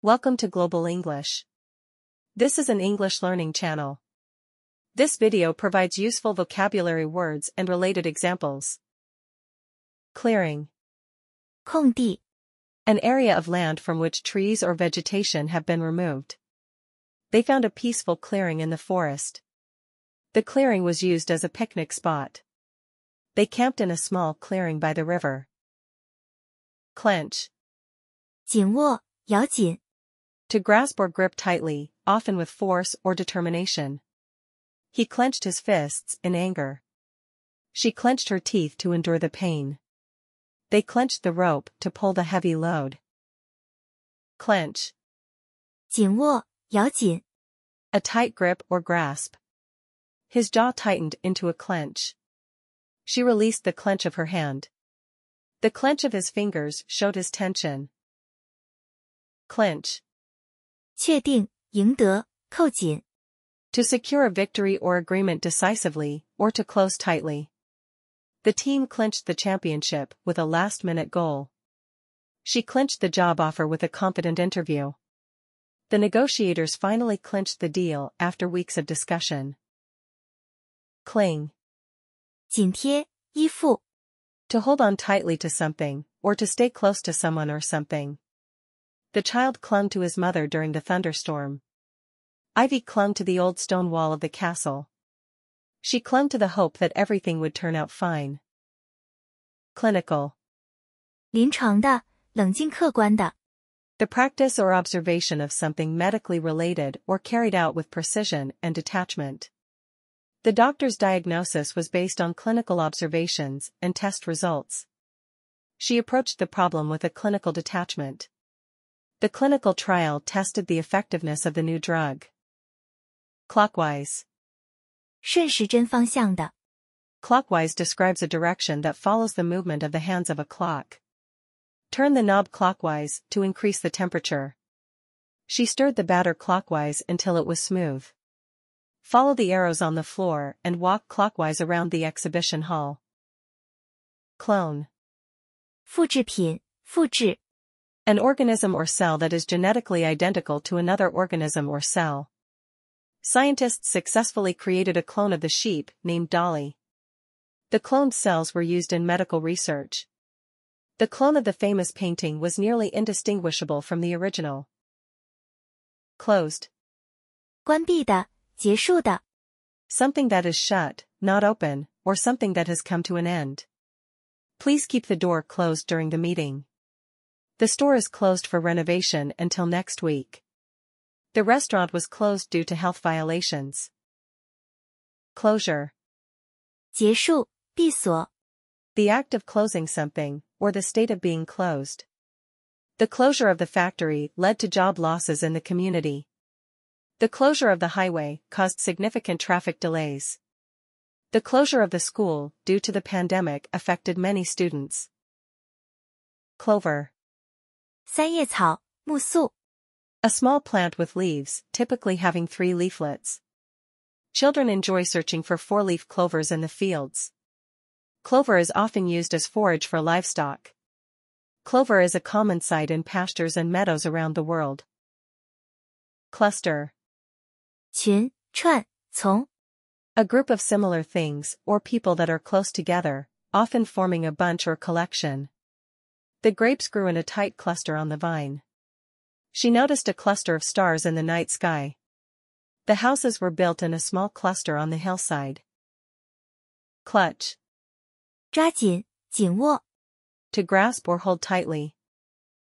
Welcome to Global English. This is an English learning channel. This video provides useful vocabulary words and related examples. Clearing. 空地 An area of land from which trees or vegetation have been removed. They found a peaceful clearing in the forest. The clearing was used as a picnic spot. They camped in a small clearing by the river. Clench. 紧握咬紧 To grasp or grip tightly, often with force or determination. He clenched his fists in anger. She clenched her teeth to endure the pain. They clenched the rope to pull the heavy load. Clench. 紧握咬紧 A tight grip or grasp. His jaw tightened into a clench. She released the clench of her hand. The clench of his fingers showed his tension. Clinch. 确定赢得扣紧 To secure a victory or agreement decisively, or to close tightly. The team clinched the championship with a last-minute goal. She clinched the job offer with a confident interview. The negotiators finally clinched the deal after weeks of discussion. Cling. 紧贴依附 To hold on tightly to something, or to stay close to someone or something. The child clung to his mother during the thunderstorm. Ivy clung to the old stone wall of the castle. She clung to the hope that everything would turn out fine. Clinical. 临床的冷静客观的 The practice or observation of something medically related or carried out with precision and detachment. The doctor's diagnosis was based on clinical observations and test results. She approached the problem with a clinical detachment. The clinical trial tested the effectiveness of the new drug. Clockwise. 顺时针方向的 Clockwise describes a direction that follows the movement of the hands of a clock. Turn the knob clockwise to increase the temperature. She stirred the batter clockwise until it was smooth. Follow the arrows on the floor and walk clockwise around the exhibition hall. Clone. 复制品复制 An organism or cell that is genetically identical to another organism or cell. Scientists successfully created a clone of the sheep named Dolly. The cloned cells were used in medical research. The clone of the famous painting was nearly indistinguishable from the original. Closed. 关闭的结束的 Something that is shut, not open, or something that has come to an end. Please keep the door closed during the meeting. The store is closed for renovation until next week. The restaurant was closed due to health violations. Closure. 结束闭锁 The act of closing something, or the state of being closed. The closure of the factory led to job losses in the community. The closure of the highway caused significant traffic delays. The closure of the school due to the pandemic affected many students. Clover. 三叶草木素 A small plant with leaves, typically having 3 leaflets. Children enjoy searching for 4-leaf clovers in the fields. Clover is often used as forage for livestock. Clover is a common sight in pastures and meadows around the world. Cluster. 群串丛 A group of similar things or people that are close together, often forming a bunch or collection. The grapes grew in a tight cluster on the vine. She noticed a cluster of stars in the night sky. The houses were built in a small cluster on the hillside. Clutch. 抓紧紧握 To grasp or hold tightly.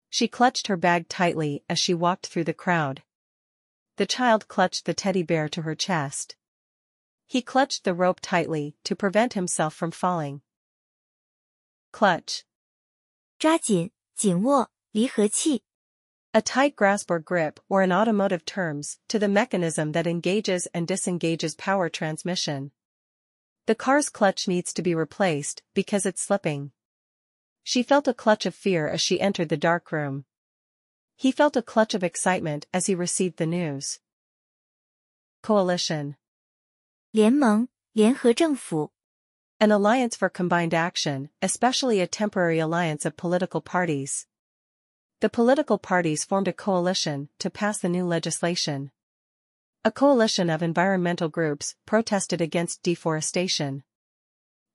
She clutched her bag tightly as she walked through the crowd. The child clutched the teddy bear to her chest. He clutched the rope tightly to prevent himself from falling. Clutch. 抓紧紧握离合器 A tight grasp or grip, or in automotive terms, to the mechanism that engages and disengages power transmission. The car's clutch needs to be replaced because it's slipping. She felt a clutch of fear as she entered the dark room. He felt a clutch of excitement as he received the news. Coalition. 联盟联合政府 An alliance for combined action, especially a temporary alliance of political parties. The political parties formed a coalition to pass the new legislation. A coalition of environmental groups protested against deforestation.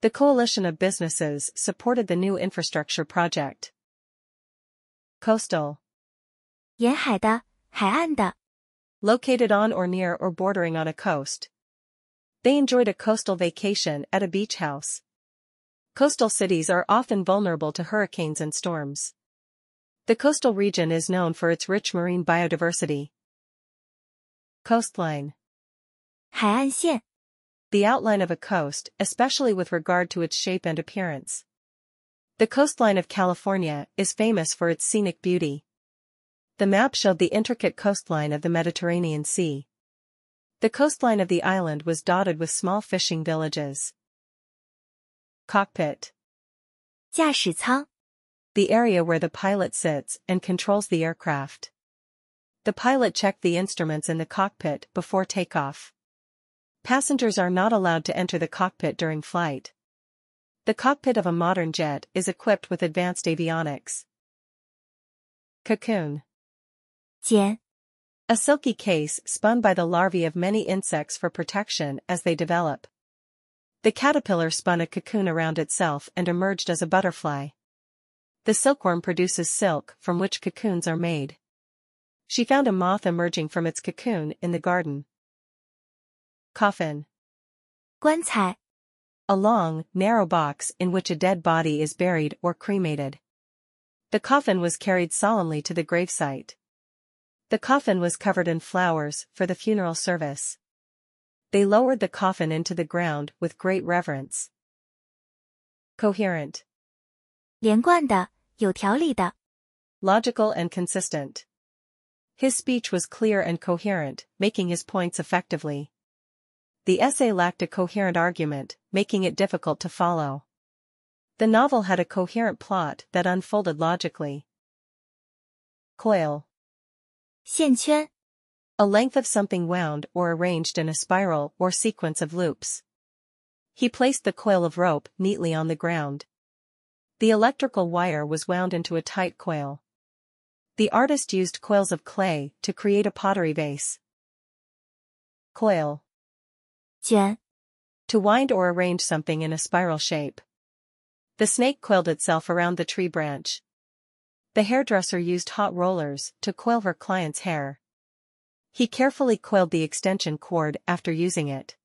The coalition of businesses supported the new infrastructure project. Coastal. 沿海的，海岸的。Located on or near or bordering on a coast. They enjoyed a coastal vacation at a beach house. Coastal cities are often vulnerable to hurricanes and storms. The coastal region is known for its rich marine biodiversity. Coastline. 海岸线。The outline of a coast, especially with regard to its shape and appearance. The coastline of California is famous for its scenic beauty. The map showed the intricate coastline of the Mediterranean Sea. The coastline of the island was dotted with small fishing villages. Cockpit. 驾驶舱. The area where the pilot sits and controls the aircraft. The pilot checked the instruments in the cockpit before takeoff. Passengers are not allowed to enter the cockpit during flight. The cockpit of a modern jet is equipped with advanced avionics. Cocoon. 茧. A silky case spun by the larvae of many insects for protection as they develop. The caterpillar spun a cocoon around itself and emerged as a butterfly. The silkworm produces silk from which cocoons are made. She found a moth emerging from its cocoon in the garden. Coffin. 棺材. A long, narrow box in which a dead body is buried or cremated. The coffin was carried solemnly to the gravesite. The coffin was covered in flowers for the funeral service. They lowered the coffin into the ground with great reverence. Coherent. 连贯的，有条理的。Logical and consistent. His speech was clear and coherent, making his points effectively. The essay lacked a coherent argument, making it difficult to follow. The novel had a coherent plot that unfolded logically. Coil. 线圈. A length of something wound or arranged in a spiral or sequence of loops. He placed the coil of rope neatly on the ground. The electrical wire was wound into a tight coil. The artist used coils of clay to create a pottery vase. Coil. 卷. To wind or arrange something in a spiral shape. The snake coiled itself around the tree branch. The hairdresser used hot rollers to coil her client's hair. He carefully coiled the extension cord after using it.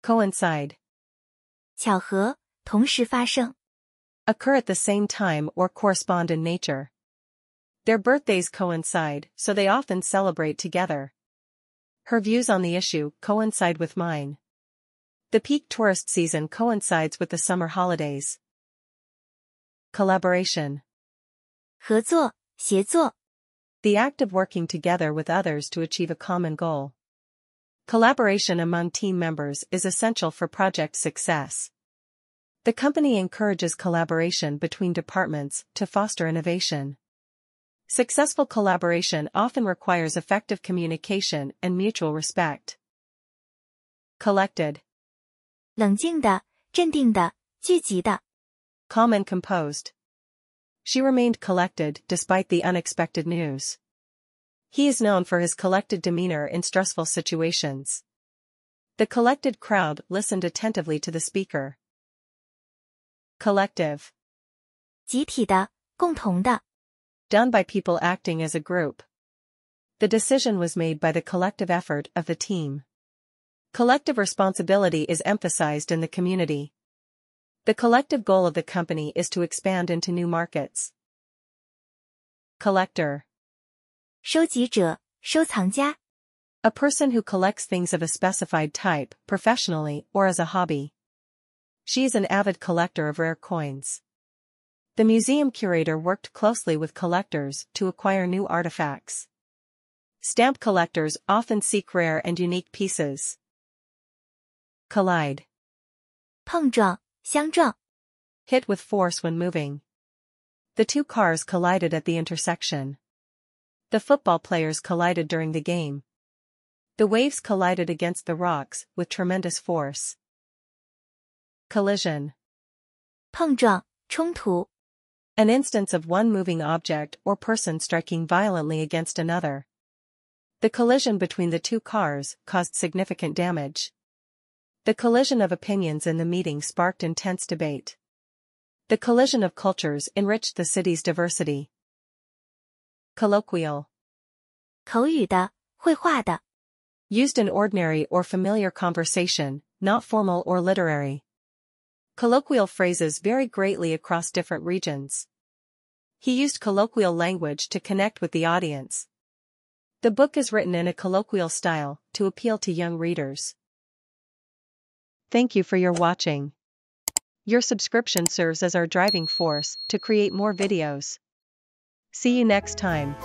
Coincide. 巧合，同时发生。Occur at the same time or correspond in nature. Their birthdays coincide, so they often celebrate together. Her views on the issue coincide with mine. The peak tourist season coincides with the summer holidays. Collaboration. 合作，协作。The act of working together with others to achieve a common goal. Collaboration among team members is essential for project success. The company encourages collaboration between departments to foster innovation. Successful collaboration often requires effective communication and mutual respect. Collected. 冷静的，镇定的，聚集的。Calm and composed. She remained collected despite the unexpected news. He is known for his collected demeanor in stressful situations. The collected crowd listened attentively to the speaker. Collective. 集体的，共同的。Done by people acting as a group. The decision was made by the collective effort of the team. Collective responsibility is emphasized in the community. The collective goal of the company is to expand into new markets. Collector. 收集者，收藏家。A person who collects things of a specified type, professionally or as a hobby. She is an avid collector of rare coins. The museum curator worked closely with collectors to acquire new artifacts. Stamp collectors often seek rare and unique pieces. Collide. 碰撞，相撞。Hit with force when moving. The two cars collided at the intersection. The football players collided during the game. The waves collided against the rocks with tremendous force. Collision. 碰撞，冲突。An instance of one moving object or person striking violently against another. The collision between the two cars caused significant damage. The collision of opinions in the meeting sparked intense debate. The collision of cultures enriched the city's diversity. Colloquial. 口语的，会话的。Used in ordinary or familiar conversation, not formal or literary. Colloquial phrases vary greatly across different regions. He used colloquial language to connect with the audience. The book is written in a colloquial style to appeal to young readers. Thank you for your watching. Your subscription serves as our driving force to create more videos. See you next time.